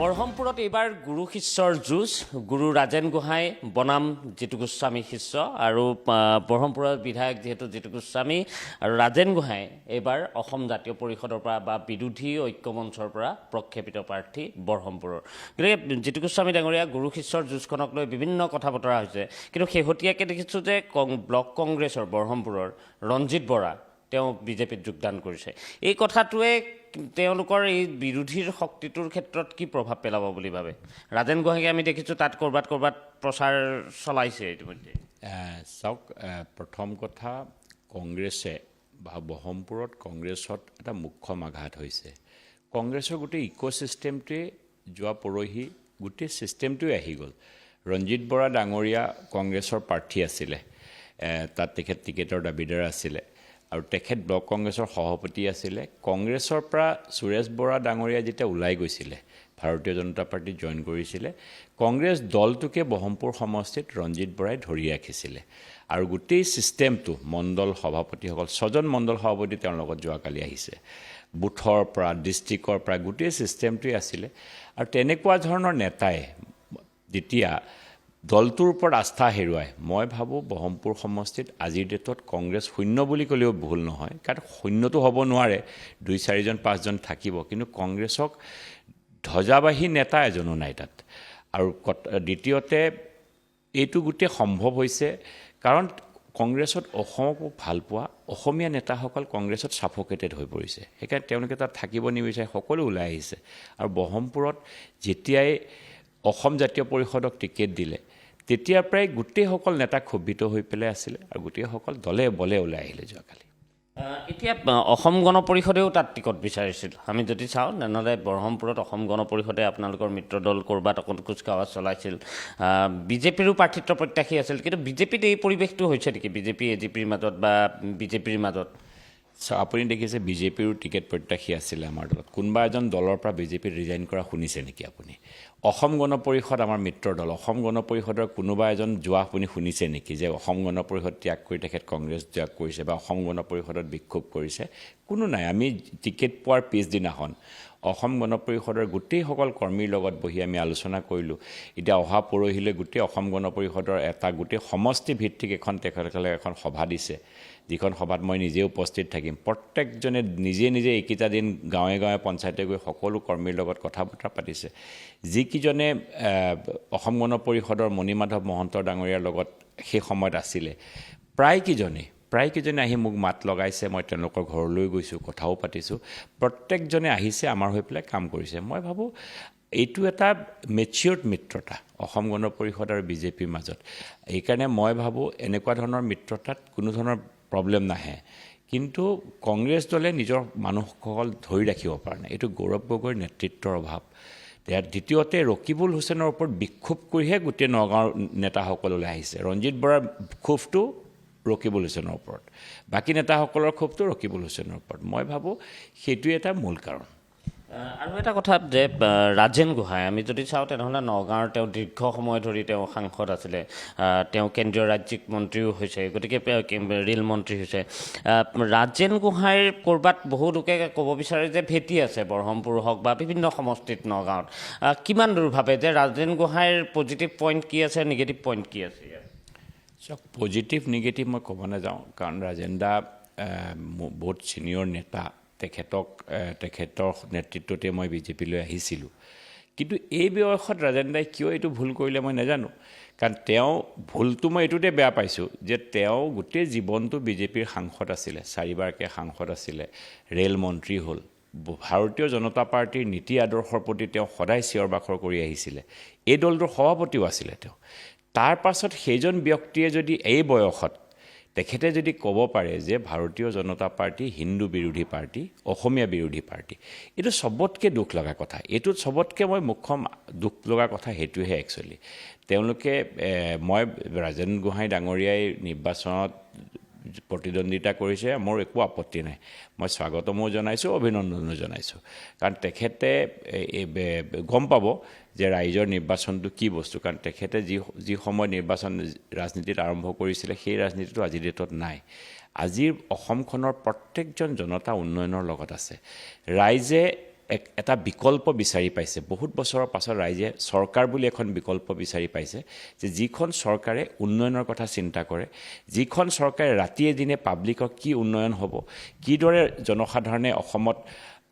বৰহমপুৰত এইবাৰ গুৰু শিষ্যৰ যুঁজ গুৰু ৰাজেন গোহাঁই বনাম জিতু গোস্বামী শিষ্য আৰু বৰহমপুৰৰ বিধায়ক যিহেতু জিতু গোস্বামী আৰু ৰাজেন গোহাঁই এইবাৰ অসম জাতীয় পৰিষদৰ পৰা বা বিৰোধী ঐক্যমঞ্চৰ পৰা প্ৰক্ষেপিত প্ৰাৰ্থী বৰহমপুৰৰ। গতিকে জিতু গোস্বামী ডাঙৰীয়া গুৰু শিষ্যৰ যুঁজখনক লৈ বিভিন্ন কথা বতৰা হৈছে, কিন্তু শেহতীয়াকৈ দেখিছোঁ যে ব্লক কংগ্ৰেছৰ বৰহমপুৰৰ ৰঞ্জিত বৰা তেওঁ বিজেপিত যোগদান কৰিছে। এই কথাটোৱে তেওঁলোকৰ এই বিৰোধীৰ শক্তিটোৰ ক্ষেত্ৰত কি প্ৰভাৱ পেলাব বুলি ভাবে? ৰাজেন গোহাঁইকে আমি দেখিছোঁ তাত ক'ৰবাত প্ৰচাৰ চলাইছে ইতিমধ্যে। চাওক, প্ৰথম কথা, কংগ্ৰেছে বা বৰহমপুৰত কংগ্ৰেছত এটা মুখ্য আঘাত হৈছে। কংগ্ৰেছৰ গোটেই ইক'ছিষ্টেমটোৱে যোৱা পৰহি গোটেই ছিষ্টেমটোৱে আহি গ'ল। ৰঞ্জিত বৰা ডাঙৰীয়া কংগ্ৰেছৰ প্ৰাৰ্থী আছিলে, তাত তেখেত টিকেটৰ দাবীদাৰ আছিলে আৰু তেখেত ব্লক কংগ্ৰেছৰ সভাপতি আছিলে। কংগ্ৰেছৰ পৰা সুৰেশ বৰা ডাঙৰীয়া যেতিয়া ওলাই গৈছিলে, ভাৰতীয় জনতা পাৰ্টীত জইন কৰিছিলে, কংগ্ৰেছ দলটোকে বৰহমপুৰ সমষ্টিত ৰঞ্জিত বৰাই ধৰি ৰাখিছিলে আৰু গোটেই ছিষ্টেমটো মণ্ডল সভাপতিসকল 6জন মণ্ডল সভাপতি তেওঁৰ লগত যোৱাকালি আহিছে, বুথৰ পৰা ডিষ্ট্ৰিক্টৰ পৰা গোটেই ছিষ্টেমটোৱে আছিলে। আৰু তেনেকুৱা ধৰণৰ নেতাই যেতিয়া দলটোৰ ওপৰত আস্থা হেৰুৱায়, মই ভাবোঁ বৰহমপুৰ সমষ্টিত আজিৰ ডেটত কংগ্ৰেছ শূন্য বুলি ক'লেও ভুল নহয়, কাৰণ শূন্যটো হ'ব নোৱাৰে, 2-4জন 5জন থাকিব, কিন্তু কংগ্ৰেছক ধ্বজাবাহী নেতা এজনো নাই তাত। আৰু দ্বিতীয়তে এইটো গোটেই সম্ভৱ হৈছে কাৰণ কংগ্ৰেছত অসমকো ভাল পোৱা অসমীয়া নেতাসকল কংগ্ৰেছত ছাফোকেটেড হৈ পৰিছে, সেইকাৰণে তেওঁলোকে তাত থাকিব নিবিচাৰে, সকলো ওলাই আহিছে। আৰু বৰহমপুৰত যেতিয়াই অসম জাতীয় পৰিষদক টিকেট দিলে, তেতিয়াৰ পৰাই গোটেইসকল নেতা ক্ষোভিত হৈ পেলাই আছিলে আৰু গোটেইসকল দলে বলে ওলাই আহিলে যোৱাকালি। এতিয়া অসম গণ পৰিষদেও তাত টিকট বিচাৰিছিল। আমি যদি চাওঁ তেনেহ'লে বৰহমপুৰত অসম গণ পৰিষদে আপোনালোকৰ মিত্ৰ দল ক'ৰবাত অকণ কুচকাৱাজ চলাইছিল, বিজেপিৰো প্ৰাৰ্থিত্ব প্ৰত্যাশী আছিল, কিন্তু বিজেপিত এই পৰিৱেশটো হৈছে নেকি বিজেপি এজিপিৰ মাজত বা বিজেপিৰ মাজত? আপুনি দেখিছে বিজেপিৰো টিকেট প্ৰত্যাশী আছিলে আমাৰ দলত। কোনোবা এজন দলৰ পৰা বিজেপিত ৰিজাইন কৰা শুনিছে নেকি আপুনি? অসম গণ পৰিষদ আমাৰ মিত্ৰ দল, অসম গণ পৰিষদৰ কোনোবা এজন যোৱা আপুনি শুনিছে নেকি যে অসম গণ পৰিষদ ত্যাগ কৰি তেখেত কংগ্ৰেছ ত্যাগ কৰিছে বা অসম গণ পৰিষদত বিক্ষোভ কৰিছে? কোনো নাই। আমি টিকেট পোৱাৰ পিছদিনাখন অসম গণ পৰিষদৰ গোটেইসকল কৰ্মীৰ লগত বহি আমি আলোচনা কৰিলোঁ। এতিয়া অহা পৰহিলৈ গোটেই অসম গণ পৰিষদৰ এটা গোটেই সমষ্টি ভিত্তিক তেখেতসকলে এখন সভা দিছে, যিখন সভাত মই নিজে উপস্থিত থাকিম। প্ৰত্যেকজনে নিজে নিজে এইকেইটা দিন গাঁৱে গাঁৱে পঞ্চায়তে গৈ সকলো কৰ্মীৰ লগত কথা বতৰা পাতিছে। যিকেইজনে অসম গণ পৰিষদৰ মণিমাধৱ মহন্ত ডাঙৰীয়াৰ লগত সেই সময়ত আছিলে, প্ৰায়কেইজনে আহি মোক মাত লগাইছে, মই তেওঁলোকৰ ঘৰলৈ গৈছোঁ, কথাও পাতিছোঁ। প্ৰত্যেকজনে আহিছে, আমাৰ হৈ পেলাই কাম কৰিছে। মই ভাবোঁ এইটো এটা মেচিয়ৰ্ড মিত্ৰতা অসম গণ পৰিষদ আৰু বিজেপিৰ মাজত। এইকাৰণে মই ভাবোঁ এনেকুৱা ধৰণৰ মিত্ৰতাত কোনো ধৰণৰ প্ৰব্লেম নাহে। কিন্তু কংগ্ৰেছ দলে নিজৰ মানুহসকল ধৰি ৰাখিব পৰা নাই, এইটো গৌৰৱ গগৈৰ নেতৃত্বৰ অভাৱ। দ্বিতীয়তে ৰকিবুল হুছেইনৰ ওপৰত বিক্ষোভ কৰিহে গোটেই নগাঁৱৰ নেতাসকললৈ আহিছে। ৰঞ্জিত বৰাৰ ক্ষোভটো ৰকিবুল হুছেইনৰ ওপৰত, বাকী নেতাসকলৰ ক্ষোভটো ৰকিবুল হুছেইনৰ ওপৰত। মই ভাবোঁ সেইটোৱে এটা মূল কাৰণ। আৰু এটা কথা যে ৰাজেন গোহাঁই আমি যদি চাওঁ তেনেহ'লে নগাঁৱৰ তেওঁ দীৰ্ঘ সময় ধৰি তেওঁ সাংসদ আছিলে, তেওঁ কেন্দ্ৰীয় ৰাজ্যিক মন্ত্ৰীও হৈছে, গতিকে ৰে'ল মন্ত্ৰী হৈছে। ৰাজেন গোহাঁইৰ ক'ৰবাত বহু লোকে ক'ব বিচাৰে যে ভেটি আছে বৰহমপুৰ হওক বা বিভিন্ন সমষ্টিত নগাঁৱত। কিমান দূৰ ভাবে যে ৰাজেন গোহাঁইৰ পজিটিভ পইণ্ট কি আছে, নিগেটিভ পইণ্ট কি আছে? চাওক, পজিটিভ নিগেটিভ মই ক'ব নাযাওঁ, কাৰণ ৰাজেন দা বহুত ছিনিয়ৰ নেতা, তেখেতৰ নেতৃত্বতে মই বিজেপিলৈ আহিছিলোঁ। কিন্তু এই বয়সত ৰাজেন দাই কিয় এইটো ভুল কৰিলে মই নাজানো, কাৰণ তেওঁ ভুলটো মই এইটোতে বেয়া পাইছোঁ যে তেওঁ গোটেই জীৱনটো বিজেপিৰ সাংসদ আছিলে, 4বাৰকৈ সাংসদ আছিলে, ৰে'ল মন্ত্ৰী হ'ল, ভাৰতীয় জনতা পাৰ্টীৰ নীতি আদৰ্শৰ প্ৰতি তেওঁ সদায় চিঞৰ বাখৰ কৰি আহিছিলে, এই দলটোৰ সভাপতিও আছিলে তেওঁ। তাৰ পাছত সেইজন ব্যক্তিয়ে যদি এই বয়সত তেখেতে যদি ক'ব পাৰে যে ভাৰতীয় জনতা পাৰ্টী হিন্দু বিৰোধী পাৰ্টী, অসমীয়া বিৰোধী পাৰ্টী, এইটো চবতকৈ দুখ লগা কথা। এইটোত চবতকৈ মই মুখ্য দুখ লগা কথা সেইটোহে একচুৱেলি। তেওঁলোকে মই ৰাজেন গোহাঁই ডাঙৰীয়াই নিৰ্বাচনত প্ৰতিদ্বন্দ্বিতা কৰিছে, মোৰ একো আপত্তি নাই, মই স্বাগতমো জনাইছোঁ, অভিনন্দনো জনাইছোঁ। কাৰণ তেখেতে গম পাব যে ৰাইজৰ নিৰ্বাচনটো কি বস্তু, কাৰণ তেখেতে যি সময় নিৰ্বাচন ৰাজনীতিত আৰম্ভ কৰিছিলে সেই ৰাজনীতিটো আজিৰ ডেটত নাই। আজিৰ অসমখনৰ প্ৰত্যেকজন জনতা উন্নয়নৰ লগত আছে। ৰাইজে এটা বিকল্প বিচাৰি পাইছে। বহুত বছৰৰ পাছত ৰাইজে চৰকাৰ বুলি এখন বিকল্প বিচাৰি পাইছে, যে যিখন চৰকাৰে উন্নয়নৰ কথা চিন্তা কৰে, যিখন চৰকাৰে ৰাতিয়ে দিনে পাব্লিকক কি উন্নয়ন হ'ব, কিদৰে জনসাধাৰণে অসমত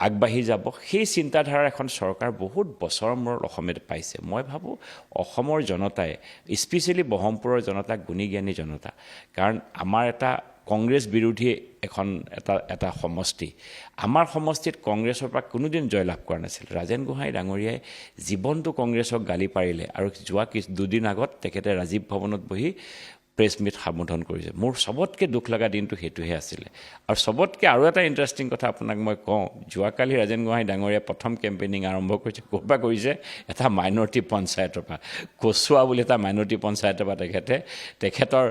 আগবাঢ়ি যাব, সেই চিন্তাধাৰাৰ এখন চৰকাৰ বহুত বছৰৰ মূৰত অসমত পাইছে। মই ভাবোঁ অসমৰ জনতাই, স্পেচিয়েলি ব্ৰহ্মপুৰৰ জনতা গুণী জ্ঞানী জনতা, কাৰণ আমাৰ এটা কংগ্ৰেছ বিৰোধী এটা সমষ্টি, আমাৰ সমষ্টিত কংগ্ৰেছৰ পৰা কোনোদিন জয়লাভ কৰা নাছিল। ৰাজেন গোহাঁই ডাঙৰীয়াই জীৱনটো কংগ্ৰেছক গালি পাৰিলে, আৰু যোৱা দুদিন আগত তেখেতে ৰাজীৱ ভৱনত বহি প্ৰেছ মিট সম্বোধন কৰিছে। মোৰ চবতকৈ দুখ লগা দিনটো সেইটোহে আছিলে। আৰু চবতকৈ আৰু এটা ইণ্টাৰেষ্টিং কথা আপোনাক মই কওঁ, যোৱাকালি ৰাজেন গোহাঁই ডাঙৰীয়াই প্ৰথম কেম্পেইনিং আৰম্ভ কৰিছে, ক'ৰ পৰা কৰিছে? এটা মাইনৰিটি পঞ্চায়তৰ পৰা, কচুৱা বুলি এটা মাইনৰিটি পঞ্চায়তৰ পৰা তেখেতৰ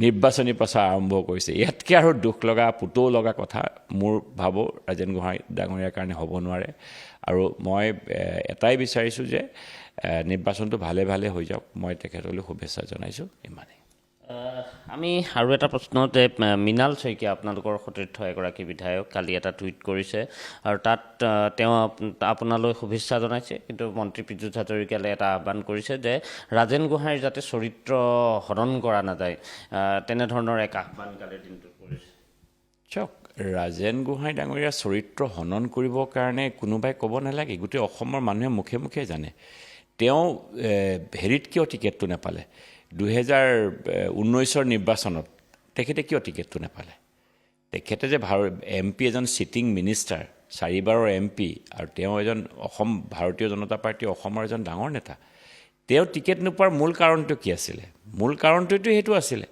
নিৰ্বাচনী প্ৰচাৰ আৰম্ভ কৰিছে। ইয়াতকৈ আৰু দুখ লগা, পুতৌ লগা কথা মোৰ ভাবোঁ ৰাজেন গোহাঁই ডাঙৰীয়াৰ কাৰণে হ'ব নোৱাৰে। আৰু মই এটাই বিচাৰিছোঁ যে নিৰ্বাচনটো ভালে ভালে হৈ যাওক। মই তেখেতলৈ শুভেচ্ছা জনাইছোঁ। ইমানেই। আমি আৰু এটা প্ৰশ্ন, যে মৃণাল শইকীয়া আপোনালোকৰ সতীৰ্থ এগৰাকী বিধায়ক, কালি এটা টুইট কৰিছে, আৰু তাত তেওঁ আপোনালৈ শুভেচ্ছা জনাইছে, কিন্তু মন্ত্ৰী পীযুষ হাজৰিকালৈ এটা আহ্বান কৰিছে যে ৰাজেন গোহাঁইৰ যাতে চৰিত্ৰ হৰণ কৰা নাযায়, তেনেধৰণৰ এক আহ্বান কালিৰ দিনটোত কৰিছে। চাওক, ৰাজেন গোহাঁই ডাঙৰীয়াৰ চৰিত্ৰ হনন কৰিবৰ কাৰণে কোনোবাই ক'ব নালাগে, গোটেই অসমৰ মানুহে মুখে মুখে জানে। তেওঁ হেৰিত কিয় টিকেটটো নাপালে? 2019 নিৰ্বাচনত তেখেতে কিয় টিকেটটো নাপালে? তেখেতে যে MP এজন ছিটিং মিনিষ্টাৰ, 4 বাৰৰ MP, আৰু তেওঁ এজন ভাৰতীয় জনতা পাৰ্টীৰ অসমৰ এজন ডাঙৰ নেতা। তেওঁ টিকেট নোপোৱাৰ মূল কাৰণটো কি আছিলে? মূল কাৰণটোতো সেইটো আছিলে।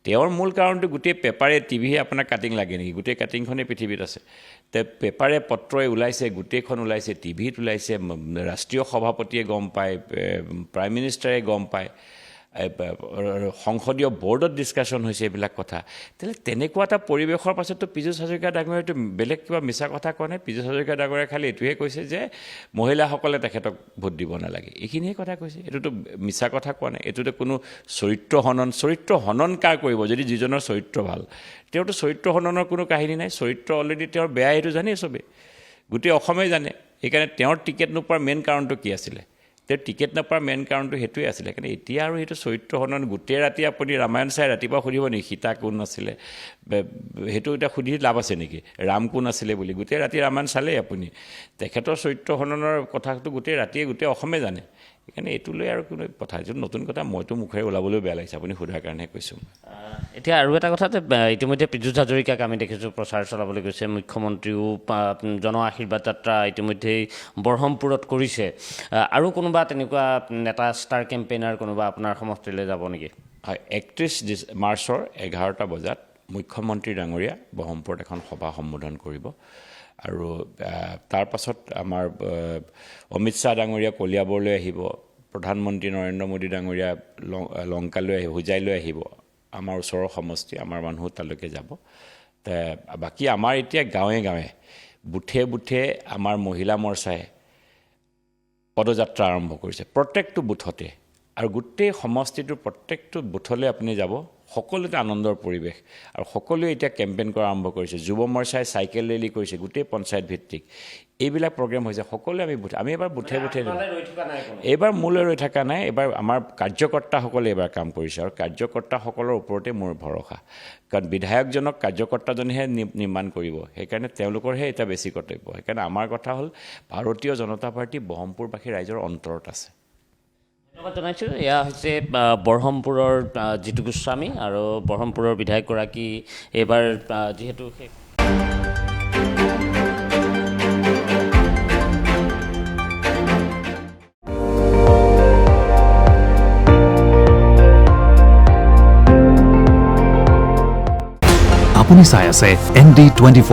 তেওঁৰ মূল কাৰণটো গোটেই পেপাৰে, টিভিয়ে আপোনাক কাটিং লাগে নেকি? গোটেই কাটিংখনেই পৃথিৱীত আছে। তে পেপাৰে পত্ৰই ওলাইছে, গোটেইখন ওলাইছে, টিভিত ওলাইছে, ৰাষ্ট্ৰীয় সভাপতিয়ে গম পায়, প্ৰাইম মিনিষ্টাৰে গম পায়, সংসদীয় বৰ্ডত ডিছকাশ্যন হৈছে এইবিলাক কথা। তেনেকুৱা এটা পৰিৱেশৰ পাছততো পীযুষ হাজৰিকা ডাঙৰীয়াটো বেলেগ কিবা মিছা কথা কোৱা নাই। পীযুষ হাজৰিকা ডাঙৰীয়াই খালি এইটোহে কৈছে যে মহিলাসকলে তেখেতক ভোট দিব নালাগে, এইখিনিহে কথা কৈছে। এইটোতো মিছা কথা কোৱা নাই। এইটোতো কোনো চৰিত্ৰ হনন কাৰ কৰিব? যদি যিজনৰ চৰিত্ৰ ভাল, তেওঁতো চৰিত্ৰ হননৰ কোনো কাহিনী নাই। চৰিত্ৰ অলৰেডি তেওঁৰ বেয়া, এইটো জানেই চবেই, গোটেই অসমেই জানে। সেইকাৰণে তেওঁৰ টিকেট নোপোৱাৰ মেইন কাৰণটো কি আছিলে? তেওঁ টিকেট নাপাৰ মেইন কাৰণটো সেইটোৱে আছিলে। কিন্তু এতিয়া আৰু সেইটো চৰিত্ৰ হনন, গোটেই ৰাতি আপুনি ৰামায়ণ চাই ৰাতিপুৱা সুধিব নেকি সীতা কোন আছিলে? সেইটো এতিয়া সুধি লাভ আছে নেকি? ৰাম কোন আছিলে বুলি? গোটেই ৰাতি ৰামায়ণ চালেই আপুনি। তেখেতৰ চৰিত্ৰ হননৰ কথাটো গোটেই ৰাতিয়ে গোটেই অসমে জানে। সেইকাৰণে এইটো লৈ আৰু কোনো কথা, এইটো নতুন কথা মইতো মুখেৰে ওলাবলৈ বেয়া লাগিছে, আপুনি সোধাৰ কাৰণেহে কৈছোঁ। এতিয়া আৰু এটা কথা, যে ইতিমধ্যে পীযুষ হাজৰিকাক আমি দেখিছোঁ প্ৰচাৰ চলাবলৈ গৈছে। মুখ্যমন্ত্ৰীও জন আশীৰ্বাদ যাত্ৰা ইতিমধ্যেই ব্ৰহ্মপুৰত কৰিছে। আৰু কোনোবা তেনেকুৱা নেতা, ষ্টাৰ কেম্পেইনাৰ কোনোবা আপোনাৰ সমষ্টিলৈ যাব নেকি? হয়, 31 মাৰ্চৰ 11টা বজাত মুখ্যমন্ত্ৰী ডাঙৰীয়া ব্ৰহ্মপুৰত এখন সভা সম্বোধন কৰিব। আৰু তাৰ পাছত আমাৰ অমিত শ্বাহ ডাঙৰীয়া কলিয়াবৰলৈ আহিব, প্ৰধানমন্ত্ৰী নৰেন্দ্ৰ মোদী ডাঙৰীয়া লংকালৈ আহিব, হোজাইলৈ আহিব। আমাৰ ওচৰৰ সমষ্টি, আমাৰ মানুহ তালৈকে যাব। বাকী আমাৰ এতিয়া গাঁৱে গাঁৱে, বুথে বুথে আমাৰ মহিলা মৰ্চাই পদযাত্ৰা আৰম্ভ কৰিছে, প্ৰত্যেকটো বুথতে। আৰু গোটেই সমষ্টিটোৰ প্ৰত্যেকটো বুথলৈ আপুনি যাব, সকলোতে আনন্দৰ পৰিৱেশ। আৰু সকলোৱে এতিয়া কেম্পেইন কৰা আৰম্ভ কৰিছে। যুৱ মৰ্চাই চাইকেল ৰেলী কৰিছে, গোটেই পঞ্চায়ত ভিত্তিক এইবিলাক প্ৰগ্ৰেম হৈছে। সকলোৱে আমি এবাৰ বুথে বুথে, এইবাৰ মোলৈ ৰৈ থকা নাই। এইবাৰ আমাৰ কাৰ্যকৰ্তাসকলে এইবাৰ কাম কৰিছে, আৰু কাৰ্যকৰ্তাসকলৰ ওপৰতে মোৰ ভৰসা। কাৰণ বিধায়কজনক কাৰ্যকৰ্তাজনেহে নিৰ্মাণ কৰিব, সেইকাৰণে তেওঁলোকৰহে এটা বেছি কৰ্তব্য। সেইকাৰণে আমাৰ কথা হ'ল ভাৰতীয় জনতা পাৰ্টী ব্ৰহ্মপুৰবাসী ৰাইজৰ অন্তৰত আছে। ধন্যবাদ জনাইছোঁ। এয়া হৈছে ব্ৰহ্মপুৰৰ জিতু গোস্বামী, আৰু ব্ৰহ্মপুৰৰ বিধায়কগৰাকী এইবাৰ যিহেতু আপুনি চাই আছে ND24,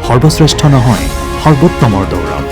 সৰ্বশ্ৰেষ্ঠ নহয়, সৰ্বোত্তমৰ দৌৰত।